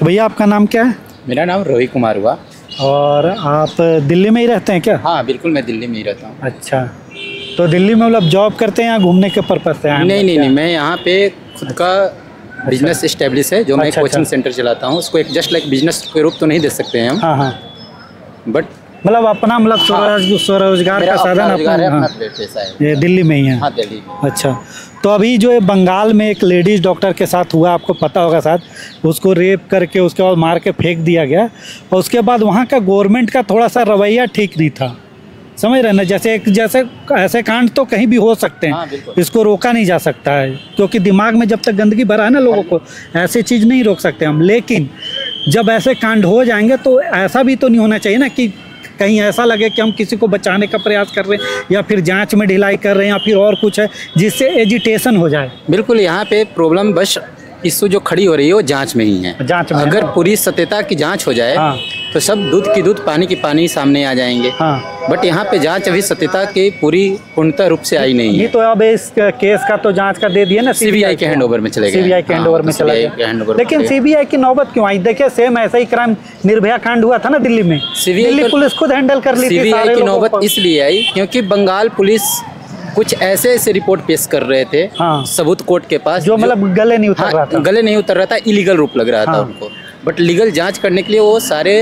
भैया आपका नाम क्या है? मेरा नाम रोहित कुमार हुआ। और आप दिल्ली में ही रहते हैं क्या? हाँ बिल्कुल, मैं दिल्ली में ही रहता हूँ। अच्छा, तो दिल्ली में मतलब जॉब करते हैं या घूमने के पर्पज़ से आए हैं? नहीं, मैं यहाँ पे खुद का बिजनेस इस्टेब्लिश है, जो मैं कोचिंग सेंटर चलाता हूँ। उसको एक जस्ट लाइक बिजनेस के रूप तो नहीं दे सकते हैं हम। हाँ, बट मतलब अपना मतलब स्वरोजगार का साधन अपना पैसा है। ये दिल्ली में ही है? हाँ, दिल्ली में। अच्छा, तो अभी जो ये बंगाल में एक लेडीज़ डॉक्टर के साथ हुआ, आपको पता होगा शायद, उसको रेप करके उसके बाद मार के फेंक दिया गया। और उसके बाद वहाँ का गवर्नमेंट का थोड़ा सा रवैया ठीक नहीं था, समझ रहे ना? जैसे ऐसे कांड तो कहीं भी हो सकते हैं। हाँ, इसको रोका नहीं जा सकता है, क्योंकि दिमाग में जब तक गंदगी भरा है ना लोगों को, ऐसी चीज़ नहीं रोक सकते हम। लेकिन जब ऐसे कांड हो जाएंगे तो ऐसा भी तो नहीं होना चाहिए ना कि कहीं ऐसा लगे कि हम किसी को बचाने का प्रयास कर रहे हैं या फिर जांच में ढिलाई कर रहे हैं या फिर और कुछ है जिससे एजिटेशन हो जाए। बिल्कुल, यहाँ पे प्रॉब्लम बस इशू जो खड़ी हो रही है वो जांच में ही है। जांच में अगर पूरी सत्यता की जांच हो जाए तो सब दूध की दूध, पानी की पानी सामने आ जाएंगे। बट यहाँ पे जांच अभी सत्यता की पूरी पूर्णतः रूप से आई नहीं है। तो अब इस केस का तो जांच का दे दिया ना, सीबीआई के हैंडओवर में चले गए। सीबीआई के हैंडओवर में चला गया। लेकिन सीबीआई की नौबत क्यों आई? देखिए, सेम ऐसा ही क्राइम निर्भया कांड हुआ था ना दिल्ली में, दिल्ली पुलिस खुद हैंडल कर ली थी। सीबीआई की नौबत इसलिए आई क्योंकि बंगाल पुलिस कुछ ऐसे रिपोर्ट पेश कर रहे थे सबूत कोर्ट के पास, जो मतलब गले नहीं उतर रहा था। गले नहीं उतर रहा था, इलीगल रूप लग रहा था उनको। बट लीगल जांच करने के लिए वो सारे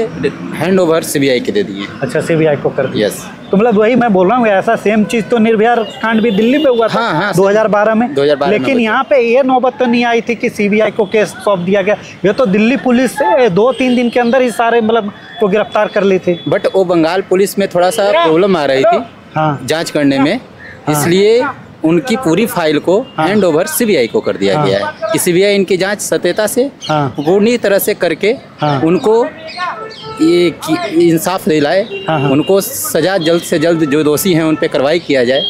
हैंडओवर सीबीआई के दे दिए। अच्छा, सीबीआई को कर दिया। यस, तो मतलब वही मैं बोल रहा हूँ, ऐसा सेम चीज़ तो निर्भया कांड भी दिल्ली में हुआ था। हाँ, 2012 में। लेकिन यहाँ पे ये नौबत तो नहीं आई थी कि सीबीआई को केस सौंप दिया गया। ये तो दिल्ली पुलिस से 2-3 दिन के अंदर ही सारे मतलब को गिरफ्तार कर ली थी। बट वो बंगाल पुलिस में थोड़ा सा प्रॉब्लम आ रही थी जाँच करने में, इसलिए उनकी पूरी फाइल को हैंडओवर सीबीआई को कर दिया गया है कि सीबीआई इनकी जांच सत्यता से पूरी तरह से करके उनको ये इंसाफ दिलाए, उनको सजा जल्द से जल्द जो दोषी हैं उन पे कार्रवाई किया जाए।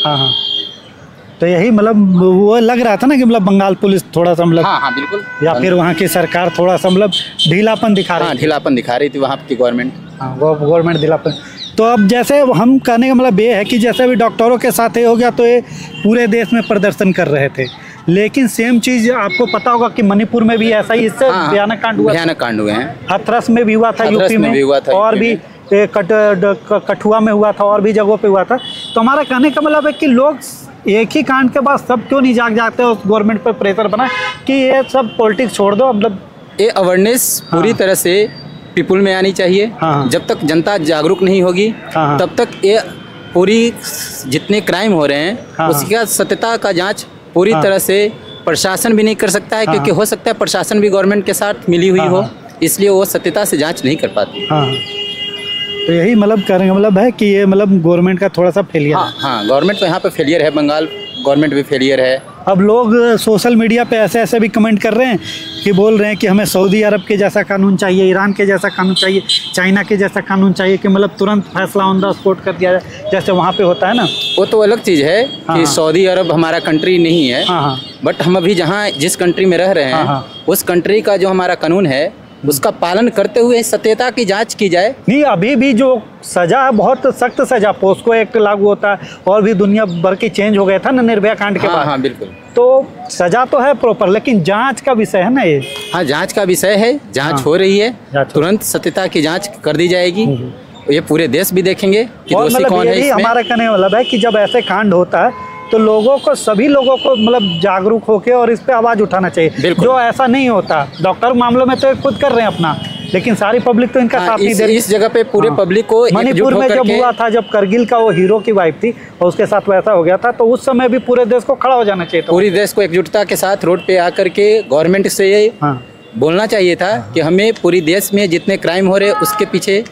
तो यही मतलब वो लग रहा था ना कि मतलब बंगाल पुलिस थोड़ा सा मतलब हाँ बिल्कुल, या फिर वहाँ की सरकार थोड़ा सा मतलब ढीलापन दिखा रही थी। ढीलापन दिखा रही थी वहाँ की गवर्नमेंट। वो गवर्नमेंट ढीलापन। तो अब जैसे हम कहने का मतलब ये है कि जैसे भी डॉक्टरों के साथ ये हो गया तो ये पूरे देश में प्रदर्शन कर रहे थे। लेकिन सेम चीज़ आपको पता होगा कि मणिपुर में भी ऐसा ही इससे भयानक कांड हुए हैं। हाथरस में भी हुआ था, यूपी में भी हुआ था, और भी कठुआ में हुआ था, और भी जगहों पे हुआ था। तो हमारा कहने का मतलब है कि लोग एक ही कांड के बाद सब क्यों नहीं जाग जाते और गवर्नमेंट पर प्रेशर बना कि ये सब पॉलिटिक्स छोड़ दो। मतलब ये अवेयरनेस पूरी तरह से पीपुल में आनी चाहिए। जब तक जनता जागरूक नहीं होगी तब तक ये पूरी जितने क्राइम हो रहे हैं उसका सत्यता का जांच पूरी तरह से प्रशासन भी नहीं कर सकता है, क्योंकि हो सकता है प्रशासन भी गवर्नमेंट के साथ मिली हुई हो, इसलिए वो सत्यता से जांच नहीं कर पाती। तो यही मतलब करेंगे, मतलब है कि ये मतलब गवर्नमेंट का थोड़ा सा फेलियर है। हाँ, गवर्नमेंट तो यहाँ पे फेलियर है, बंगाल गवर्नमेंट भी फेलियर है। अब लोग सोशल मीडिया पे ऐसे भी कमेंट कर रहे हैं कि बोल रहे हैं कि हमें सऊदी अरब के जैसा कानून चाहिए, ईरान के जैसा कानून चाहिए, चाइना के जैसा कानून चाहिए कि मतलब तुरंत फैसला ऑन द स्पॉट कर दिया जाए, जैसे वहाँ पे होता है ना। वो तो अलग चीज़ है कि सऊदी अरब हमारा कंट्री नहीं है। बट हम अभी जिस कंट्री में रह रहे हैं उस कंट्री का जो हमारा कानून है उसका पालन करते हुए सत्यता की जांच की जाए। नहीं, अभी भी जो सजा है बहुत सख्त सजा, पोस्को एक्ट लागू होता है और भी दुनिया भर की चेंज हो गया था ना निर्भया कांड के बाद। बिल्कुल। तो सजा तो है प्रॉपर, लेकिन जांच का विषय है ना ये। जांच का विषय है, जांच हो रही है, तुरंत सत्यता की जांच कर दी जाएगी। ये पूरे देश भी देखेंगे कि दोषी कौन है। हमारा कहने का मतलब है कि जब ऐसे कांड होता है तो लोगों को, सभी लोगों को मतलब जागरूक होकर और इस पे आवाज उठाना चाहिए। जो ऐसा नहीं होता, डॉक्टर मामलों में तो खुद कर रहे हैं अपना, लेकिन सारी पब्लिक तो इनका साथ नहीं दे रही। इस जगह पे पूरे पब्लिक को मणिपुर में जब हुआ था, जब करगिल का वो हीरो की वाइफ थी और उसके साथ वैसा हो गया था, तो उस समय भी पूरे देश को खड़ा हो जाना चाहिए था। पूरी देश को एकजुटता के साथ रोड पे आकर के गवर्नमेंट से बोलना चाहिए था कि हमें पूरी देश में जितने क्राइम हो रहे उसके पीछे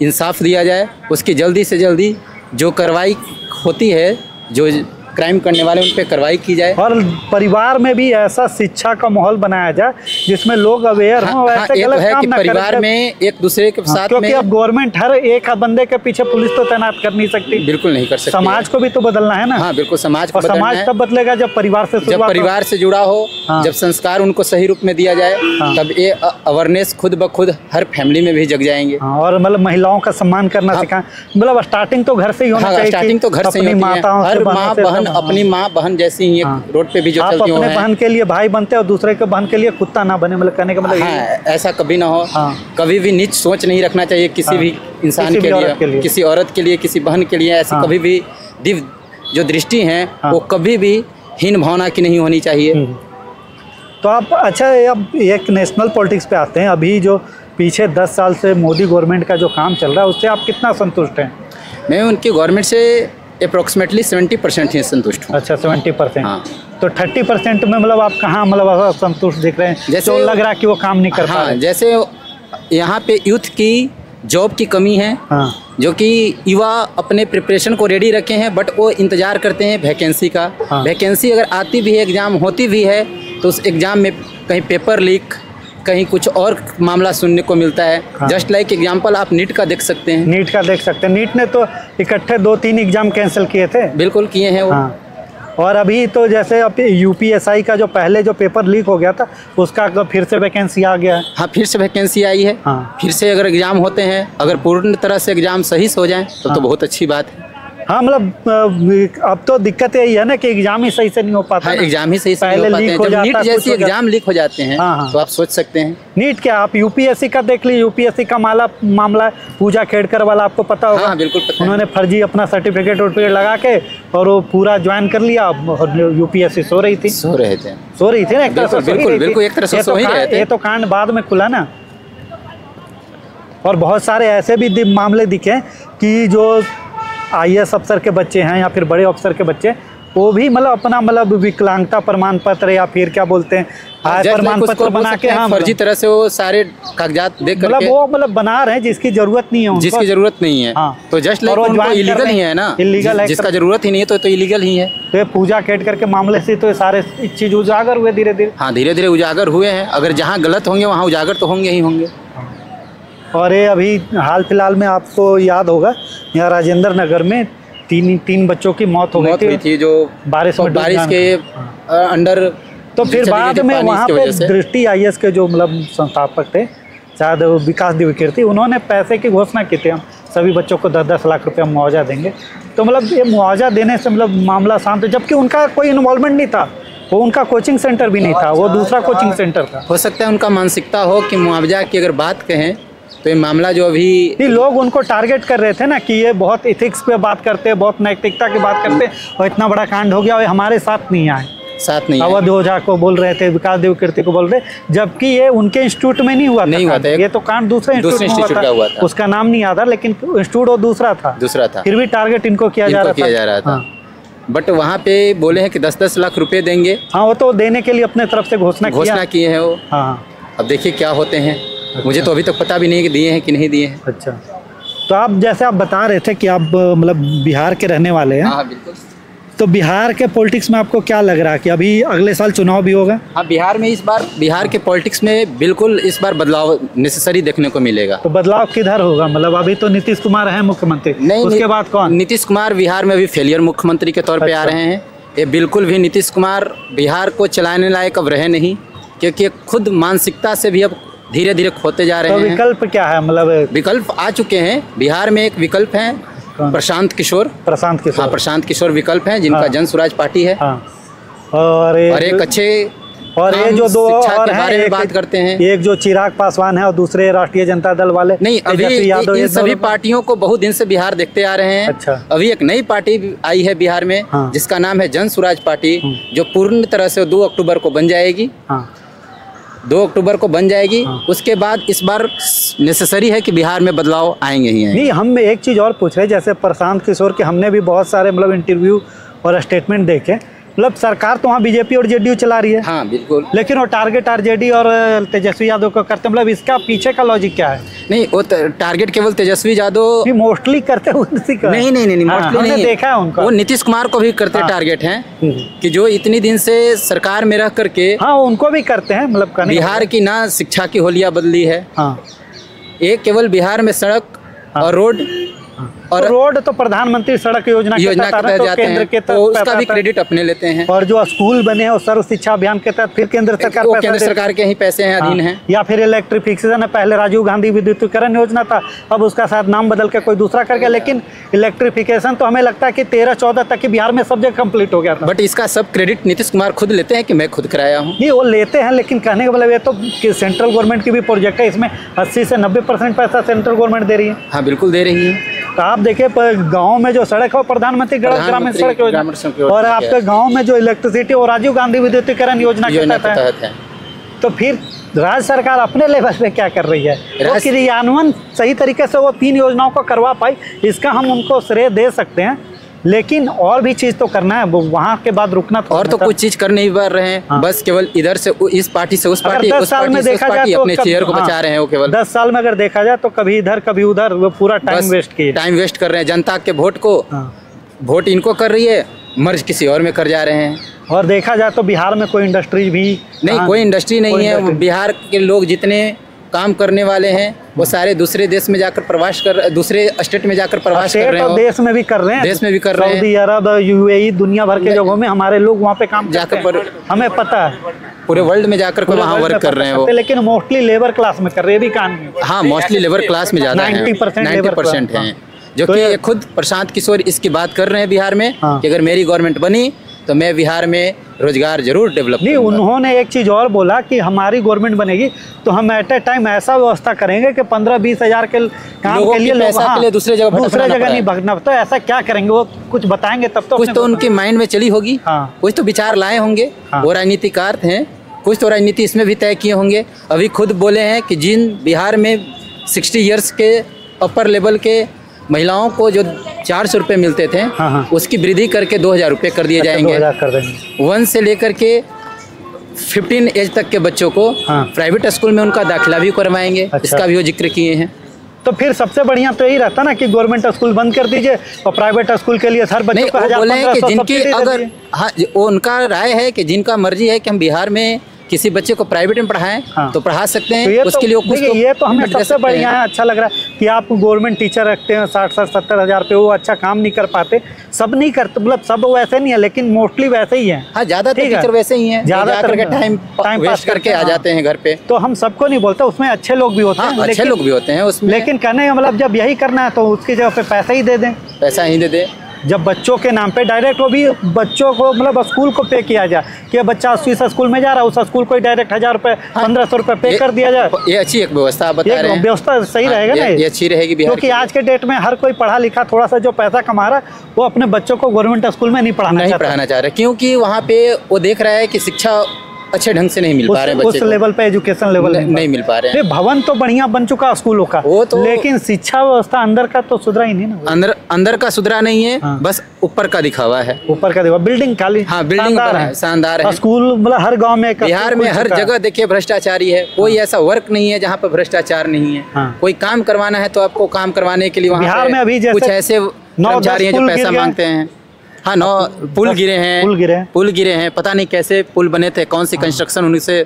इंसाफ दिया जाए, उसकी जल्दी से जल्दी जो कार्रवाई होती है, जो क्राइम करने वाले उन पे कार्रवाई की जाए, और परिवार में भी ऐसा शिक्षा का माहौल बनाया जाए जिसमें लोग अवेयर हों। ऐसे गलत काम ना करें परिवार में एक दूसरे के साथ, क्योंकि अब गवर्नमेंट हर एक बंदे के पीछे पुलिस तो तैनात कर नहीं सकती। बिल्कुल नहीं कर सकती। समाज को भी तो बदलना है ना। बिल्कुल, समाज को समाज तब बदलेगा जब परिवार से जुड़ा हो, जब संस्कार उनको सही रूप में दिया जाए, तब ये अवेयरनेस खुद ब खुद हर फैमिली में भी जग जाएंगे। और मतलब महिलाओं का सम्मान करना सिखाएं, मतलब स्टार्टिंग तो घर से ही होना चाहिए। स्टार्टिंग तो घर से ही होती है। हर माँ बहन अपनी माँ बहन जैसी ही रोड पे भी जो चलती अपने बहन के लिए भाई बनते हैं और दूसरे के बहन के लिए कुत्ता ना बने, मतलब कहने का मतलब ऐसा कभी ना हो। कभी भी नीच सोच नहीं रखना चाहिए किसी भी इंसान के लिए, किसी औरत के लिए, किसी बहन के लिए। ऐसी कभी भी दिव्य जो दृष्टि है वो कभी भी हीन भावना की नहीं होनी चाहिए। तो आप अच्छा, अब एक नेशनल पॉलिटिक्स पे आते हैं। अभी जो पीछे 10 साल से मोदी गवर्नमेंट का जो काम चल रहा है उससे आप कितना संतुष्ट हैं? मैं उनकी गवर्नमेंट से अप्रोक्सीमेटली 70% ही संतुष्ट हूँ। अच्छा, 70%। हाँ। तो 30% में मतलब आप कहाँ मतलब संतुष्ट दिख रहे हैं, जैसे तो लग रहा है कि वो काम नहीं कर पा रहे? जैसे यहाँ पे यूथ की जॉब की कमी है। हाँ। जो कि युवा अपने प्रिपरेशन को रेडी रखे हैं, बट वो इंतजार करते हैं वैकेंसी का। हाँ। वैकेंसी अगर आती भी है, एग्ज़ाम होती भी है, तो उस एग्ज़ाम में कहीं पेपर लीक, कहीं कुछ और मामला सुनने को मिलता है। हाँ। जस्ट लाइक एग्जाम्पल आप नीट का देख सकते हैं। नीट का देख सकते हैं। नीट ने तो इकट्ठे 2-3 एग्जाम कैंसिल किए थे। बिल्कुल किए हैं वो। हाँ। और अभी तो जैसे अब यूपीएसआई का जो पहले जो पेपर लीक हो गया था उसका फिर से वैकेंसी आ गया है। हाँ, फिर से वैकेंसी आई है। हाँ। फिर से अगर एग्ज़ाम होते हैं, अगर पूर्ण तरह से एग्ज़ाम सही से हो जाए तो बहुत अच्छी बात है। हाँ, मतलब अब तो दिक्कत यही है ना कि एग्जाम ही सही से नहीं हो पाता। हाँ, एग्जाम ही सही से नहीं हो पाते हैं। जब नीट जैसी एग्जाम लीक हो जाते हैं। हाँ। तो आप सोच सकते हैं। नीट क्या, आप यूपीएससी का देख लीजिए। यूपीएससी का मामला पूजा खेड़कर वाला आपको पता होगा। हाँ, बिल्कुल पता। उन्होंने फर्जी अपना सर्टिफिकेट लगा के और वो पूरा ज्वाइन कर लिया और यूपीएससी सो रही थी ना, एक तरह से। बिल्कुल एक तरह से सो ही रहे थे। ये तो कांड बाद में खुला ना। और बहुत सारे ऐसे भी मामले दिखे कि जो आईएएस अफसर के बच्चे हैं या फिर बड़े अफसर के बच्चे, वो भी मतलब अपना मतलब विकलांगता प्रमाण पत्र या फिर क्या बोलते हैं प्रमाण पत्र बना के फर्जी तरह से वो सारे कागजात देख करके मतलब वो मतलब बना रहे हैं जिसकी जरूरत नहीं है, जिसकी जरूरत नहीं है। हाँ। तो जस्ट लाइक उनको इलीगल ही है ना, इलीगल है, जिसका जरूरत ही नहीं है तो इलीगल ही है। तो ये पूजा खेट करके मामले से तो सारे चीज उजागर हुए धीरे धीरे। हाँ, धीरे धीरे उजागर हुए हैं। अगर जहाँ गलत होंगे वहाँ उजागर तो होंगे ही होंगे। और ये अभी हाल फिलहाल में आपको याद होगा यहाँ राजेंद्र नगर में तीन बच्चों की मौत हो गई थी जो बारिश के अंडर। तो फिर बाद में वहाँ पे दृष्टि आईएएस के जो मतलब संस्थापक थे शायद विकास दिव्यकीर्ति, उन्होंने पैसे की घोषणा की थी, हम सभी बच्चों को 10-10 लाख रुपया मुआवजा देंगे। तो मतलब ये मुआवजा देने से मतलब मामला शांत, जबकि उनका कोई इन्वॉल्वमेंट नहीं था, वो उनका कोचिंग सेंटर भी नहीं था, वो दूसरा कोचिंग सेंटर था। हो सकता है उनका मानसिकता हो कि मुआवजा की अगर बात कहें तो ये मामला जो अभी लोग उनको टारगेट कर रहे थे ना कि ये बहुत इथिक्स पे बात करते हैं, बहुत नैतिकता की बात करते हैं, और इतना बड़ा कांड हो गया और हमारे साथ नहीं आए। अवध ओझा को बोल रहे थे, विकास दिव्यकीर्ति को बोल रहे, जबकि ये उनके इंस्टीट्यूट में नहीं हुआ था। ये तो कांड दूसरे इंस्टीट्यूट में हुआ था। उसका नाम नहीं याद है, लेकिन इंस्टीट्यूट वो दूसरा था। फिर भी टारगेट इनको किया जा रहा था। बट वहाँ पे बोले हैं कि 10-10 लाख रुपए देंगे। हाँ, वो तो देने के लिए अपने तरफ से घोषणा किए हैं वो। हाँ, अब देखिए क्या होते हैं। अच्छा। मुझे तो अभी तक पता भी नहीं कि दिए हैं कि नहीं दिए हैं। अच्छा, तो आप जैसे आप बता रहे थे कि आप मतलब बिहार के रहने वाले हैं। हाँ, बिल्कुल। तो बिहार के पॉलिटिक्स में आपको क्या लग रहा है कि अभी अगले साल चुनाव भी होगा? हाँ, बिहार में इस बार बिहार के पॉलिटिक्स में बिल्कुल इस बार बदलाव नेसेसरी देखने को मिलेगा। तो बदलाव किधर होगा? मतलब अभी तो नीतीश कुमार है मुख्यमंत्री, नहीं, उसके बाद कौन? नीतीश कुमार बिहार में अभी फेलियर मुख्यमंत्री के तौर पे आ रहे हैं। ये बिल्कुल भी नीतीश कुमार बिहार को चलाने लायक अब रहे नहीं, क्योंकि खुद मानसिकता से भी अब धीरे धीरे खोते जा रहे हैं। तो विकल्प क्या है? मतलब विकल्प आ चुके हैं बिहार में। एक विकल्प है प्रशांत किशोर। हाँ, प्रशांत किशोर विकल्प हैं, जिनका जन स्वराज पार्टी है। हाँ। और एक अच्छे, और ये जो दो और हैं, बात करते हैं, एक जो चिराग पासवान है और दूसरे राष्ट्रीय जनता दल वाले। नहीं, अभी इन सभी पार्टियों को बहुत दिन से बिहार देखते आ रहे हैं। अच्छा। अभी एक नई पार्टी आई है बिहार में। हाँ। जिसका नाम है जन स्वराज पार्टी, जो पूर्ण तरह से 2 अक्टूबर को बन जाएगी। 2 अक्टूबर को बन जाएगी। हाँ। उसके बाद इस बार नेसेसरी है कि बिहार में बदलाव आएंगे ही आएंगे। नहीं, हम एक चीज़ और पूछ रहे हैं, जैसे प्रशांत किशोर के हमने भी बहुत सारे मतलब इंटरव्यू और स्टेटमेंट देखे, मतलब सरकार तो वहाँ बीजेपी और जेडीयू चला रही है। हाँ, बिल्कुल। लेकिन वो टारगेट आरजेडी और तेजस्वी यादव को करते, मतलब इसका पीछे का लॉजिक क्या है? नहीं, वो टारगेट केवल तेजस्वी यादव मोस्टली करते हैं। नहीं, मोस्टली नहीं देखा है उनका। वो नीतीश कुमार को भी करते टारगेट हैं कि जो इतनी दिन से सरकार में रह करके। हाँ, उनको भी करते हैं, मतलब बिहार की ना शिक्षा की होलिया बदली है। एक केवल बिहार में सड़क और रोड और तो रोड तो प्रधानमंत्री सड़क योजना के तहत जाते हैं, तो उसका भी क्रेडिट अपने लेते हैं। और जो स्कूल बने हैं सर्व शिक्षा अभियान के तहत फिर केंद्र सरकार के ही पैसे हैं, अधीन हैं। या फिर इलेक्ट्रिफिकेशन है, पहले राजीव गांधी विद्युतीकरण योजना था, अब उसका शायद नाम बदल के कोई दूसरा कर गया, लेकिन इलेक्ट्रिफिकेशन तो हमें लगता है कि 13-14 तक की बिहार में सब जगह कंप्लीट हो गया था। बट इसका सब क्रेडिट नीतीश कुमार खुद लेते हैं कि मैं खुद कराया हूँ? नहीं, वो लेते हैं, लेकिन कहने का मतलब ये तो कि सेंट्रल गवर्नमेंट की भी प्रोजेक्ट है, इसमें 80 से 90% पैसा सेंट्रल गवर्नमेंट दे रही है। हाँ बिल्कुल दे रही है। तो आप देखिए गांव में जो सड़क है प्रधानमंत्री ग्रामीण सड़क योजना, और आपके गांव में जो इलेक्ट्रिसिटी और राजीव गांधी विद्युतीकरण योजना के तहत है। तो फिर राज्य सरकार अपने लेवल पे क्या कर रही है? वो क्रियान्वयन सही तरीके से वो 3 योजनाओं को करवा पाई, इसका हम उनको श्रेय दे सकते हैं, लेकिन और भी चीज तो करना है, वहाँ के बाद रुकना तो और तो कुछ चीज कर नहीं पा रहे हैं। हाँ। बस केवल इधर से इस पार्टी से उस पार्टी, उस पार्टी से उस पार्टी अपने चेयर को बचा रहे हैं। वो केवल 10 साल में अगर देखा जाए तो कभी इधर कभी उधर, वो पूरा टाइम वेस्ट किए, टाइम वेस्ट कर रहे हैं जनता के वोट को। वोट इनको कर रही है, मर्ज किसी और में कर जा रहे हैं। और देखा जाए तो बिहार में कोई इंडस्ट्रीज भी नहीं, कोई इंडस्ट्री नहीं है। बिहार के लोग जितने काम करने वाले हैं वो सारे दूसरे देश में जाकर प्रवास कर, दूसरे स्टेट में जाकर प्रवास कर रहे हैं। देश में भी कर रहे हैं, देश में भी कर रहे हैं। सऊदी अरब, यूएई, दुनिया भर के जगहों में हमारे लोग वहाँ पे काम जाकर, हमें पता है पूरे वर्ल्ड में जाकर वहाँ वर्क कर रहे हैं वो। लेकिन मोस्टली लेबर क्लास में कर रहे हैं भी काम। हाँ, मोस्टली लेबर क्लास में ज्यादा 90% है, जो कि खुद प्रशांत किशोर इसकी बात कर रहे हैं बिहार में कि अगर मेरी गवर्नमेंट बनी तो मैं बिहार में रोजगार जरूर डेवलप नहीं। उन्होंने एक चीज़ और बोला कि हमारी गवर्नमेंट बनेगी तो हम एट ए टाइम ऐसा व्यवस्था करेंगे कि 15-20 हज़ार के काम के लिए पैसा के लिए दूसरे जगह नहीं भगना। तो ऐसा क्या करेंगे, वो कुछ बताएंगे तब तो कुछ तो उनके माइंड में चली होगी। कुछ तो विचार लाए होंगे, वो राजनीतिकार हैं, कुछ तो राजनीति इसमें भी तय किए होंगे। अभी खुद बोले हैं कि जिन बिहार में 60 ईयर्स के अपर लेवल के महिलाओं को जो 400 रुपये मिलते थे, उसकी वृद्धि करके 2000 रुपये कर दिए जाएंगे। 1 से लेकर के 15 एज तक के बच्चों को प्राइवेट स्कूल में उनका दाखिला भी करवाएंगे। इसका भी वो जिक्र किए हैं। तो फिर सबसे बढ़िया तो यही रहता ना कि गवर्नमेंट स्कूल बंद कर दीजिए और प्राइवेट स्कूल के लिए हर बच्चे को 1000-1500 जिनकी अगर उनका राय है कि जिनका मर्जी है कि हम बिहार में किसी बच्चे को प्राइवेट में पढ़ाएं तो पढ़ा सकते हैं। उसके लिए कुछ ये तो हमें सबसे बढ़िया है, अच्छा लग रहा है कि आप गवर्नमेंट टीचर रखते हैं 60-70 हज़ार पे, वो अच्छा काम नहीं कर पाते, सब नहीं करते, मतलब सब वैसे नहीं है, लेकिन मोस्टली वैसे ही है। हाँ, ज्यादातर टीचर वैसे ही हैं, ज्यादातर टाइम वेस्ट करके आ जाते हैं घर पे। तो हम सबको नहीं बोलते, उसमें अच्छे लोग भी होते हैं, अच्छे लोग भी होते हैं उसमें, लेकिन कहने का मतलब जब यही करना है तो उसकी जगह पे पैसा ही दे दें, पैसा ही दे दें। जब बच्चों के नाम पे डायरेक्ट, वो भी बच्चों को मतलब स्कूल को पे किया जाए कि बच्चा 80 स्कूल में जा रहा है, उस स्कूल को डायरेक्ट 1000 रुपये 1500 रुपये पे कर दिया जाए। ये अच्छी एक व्यवस्था बता रहे हैं, व्यवस्था सही रहेगा ना, ये अच्छी रहेगी क्योंकि आज के डेट में हर कोई पढ़ा लिखा थोड़ा सा जो पैसा कमा रहा है वो अपने बच्चों को गवर्नमेंट स्कूल में नहीं पढ़ाना चाह रहे, क्योंकि वहाँ पे वो देख रहा है कि शिक्षा अच्छे ढंग से नहीं मिल पा रहे हैं, उस लेवल पे एजुकेशन लेवल नहीं मिल पा रहे हैं। भवन तो बढ़िया बन चुका स्कूलों का, वो तो, लेकिन शिक्षा व्यवस्था अंदर का तो सुधरा ही नहीं ना। अंदर का सुधरा नहीं है। बस ऊपर का दिखावा है, ऊपर का दिखावा। बिल्डिंग खाली, हाँ बिल्डिंग शानदार है। स्कूल मतलब हर गांव में, बिहार में हर जगह देखिए भ्रष्टाचारी है। कोई ऐसा वर्क नहीं है जहाँ पर भ्रष्टाचार नहीं है। कोई काम करवाना है तो आपको काम करवाने के लिए वहाँ बिहार में अभी कुछ ऐसे कर्मचारी हैं जो पैसा मांगते हैं। हाँ, 9 पुल गिरे हैं, पता नहीं कैसे पुल बने थे, कौन सी कंस्ट्रक्शन उनसे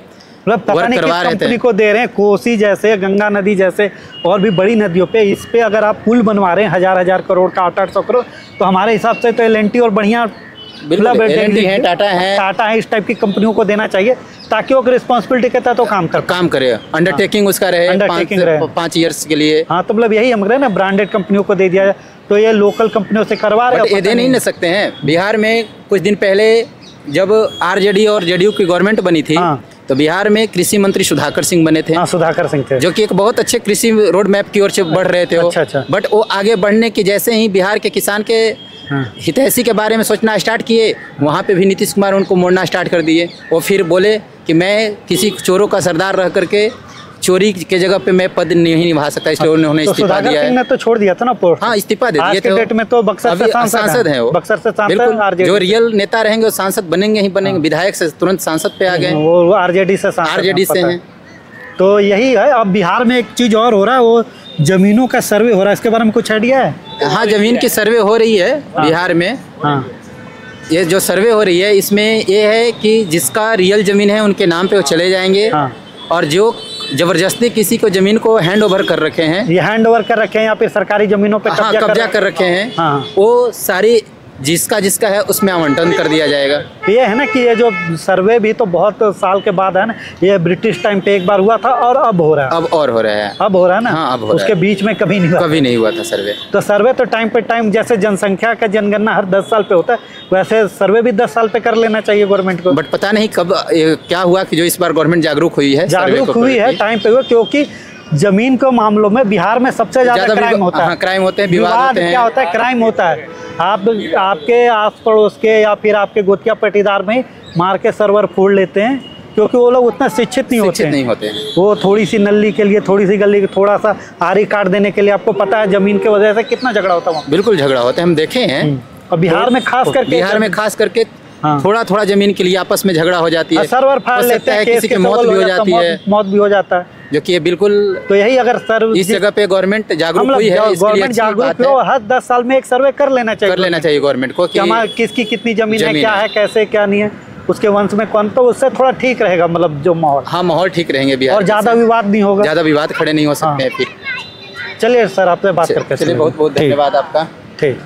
पता करवा रहे थे, कंपनी को दे रहे हैं। कोसी जैसे, गंगा नदी जैसे और भी बड़ी नदियों पे इस पे अगर आप पुल बनवा रहे हैं 1000 करोड़ का, 800 करोड़, तो हमारे हिसाब से तो एल&टी और बढ़िया टाटा है, इस टाइप की कंपनियों को देना चाहिए ताकि वो रिस्पॉन्सिबिलिटी के तहत काम करे, अंडरटेकिंग उसका रहे 5 ईयर्स के लिए। हाँ, तो मतलब यही हम कह रहे हैं ना, ब्रांडेड कंपनियों को दे दिया जाए, तो ये लोकल कंपनियों से करवा रहे हैं। ये दे नहीं ना सकते हैं। बिहार में कुछ दिन पहले जब आरजेडी और जेडीयू की गवर्नमेंट बनी थी, तो बिहार में कृषि मंत्री सुधाकर सिंह बने थे। सुधाकर सिंह थे, जो कि एक बहुत अच्छे कृषि रोड मैप की ओर से बढ़ रहे थे। अच्छा। बट वो आगे बढ़ने की जैसे ही बिहार के किसान के हितैषी के बारे में सोचना स्टार्ट किए, वहाँ पे भी नीतीश कुमार उनको मोड़ना स्टार्ट कर दिए। वो फिर बोले कि मैं किसी चोरों का सरदार रह करके चोरी के जगह पे मैं पद नहीं निभा सकता, इसलिए उन्होंने इस्तीफा दिया है। ने तो छोड़ दिया था ना पोस्ट। हाँ, इस्तीफा दे दिए थे। डेट में तो बक्सर से सांसद हैं, वो बक्सर से सांसद। जो रियल नेता रहेंगे वो सांसद बनेंगे ही बनेंगे। विधायक से तुरंत सांसद पे आ गए, वो आरजेडी से हैं। तो यही है। अब बिहार में एक चीज और हो रहा है, वो जमीनों का सर्वे हो रहा है, इसके बारे में कुछ आइडिया है? हाँ, जमीन की सर्वे हो रही है बिहार में। ये जो सर्वे हो रही है इसमें ये है कि जिसका रियल जमीन है उनके नाम पे वो चले जाएंगे, और जो जबरदस्ती किसी को जमीन को हैंड ओवर कर रखे हैं, ये हैंड ओवर कर रखे हैं या फिर सरकारी जमीनों पे कब्जा कर रखे हैं, हाँ। वो सारी जिसका है उसमें आवंटन कर दिया जाएगा। ये है ना कि ये जो सर्वे भी तो बहुत साल के बाद है ना, ये ब्रिटिश टाइम पे एक बार हुआ था और अब हो रहा है, अब और हो रहा है, अब हो रहा है ना। हाँ, अब हो रहा उसके है। बीच में कभी नहीं हुआ था सर्वे। तो सर्वे तो टाइम पे टाइम, जैसे जनसंख्या का जनगणना हर 10 साल पे होता है, वैसे सर्वे भी 10 साल पे कर लेना चाहिए गवर्नमेंट को। बट पता नहीं कब क्या हुआ कि जो इस बार गवर्नमेंट जागरूक हुई है, टाइम पे हुआ, क्योंकि जमीन के मामलों में बिहार में सबसे ज्यादा क्राइम होता है। क्राइम होते हैं, विवाद क्या होता है, क्राइम होता है। आपके आस पड़ोस के या फिर आपके गोतिया पटीदार में मार के सर्वर फोड़ लेते हैं, क्योंकि वो लोग उतना शिक्षित नहीं होते हैं। वो थोड़ी सी नल्ली के लिए, थोड़ी सी गली, थोड़ा सा आरी काट देने के लिए, आपको पता है जमीन की वजह से कितना झगड़ा होता है। बिल्कुल झगड़ा होता है, हम देखे हैं। और बिहार में खास करके थोड़ा जमीन के लिए आपस में झगड़ा हो जाती है, सर्वर फाड़ लेते हैं, किसी की मौत भी हो जाती है, मौत भी हो जाता है, जो कि ये बिल्कुल। तो यही अगर इस जगह पे गवर्नमेंट जागरूक हुई है, गवर्नमेंट जागरूक हो, हर 10 साल में एक सर्वे कर लेना चाहिए गवर्नमेंट को कि किसकी कितनी जमीन है, क्या है, कैसे क्या नहीं है, उसके वंश में कौन, तो उससे थोड़ा ठीक रहेगा, मतलब जो माहौल। हाँ, माहौल ठीक रहेंगे बिहार, और ज्यादा विवाद नहीं होगा, ज्यादा विवाद खड़े नहीं हो सकते हैं फिर। चलिए सर, आपसे बात करके चलिए, बहुत बहुत धन्यवाद आपका। ठीक।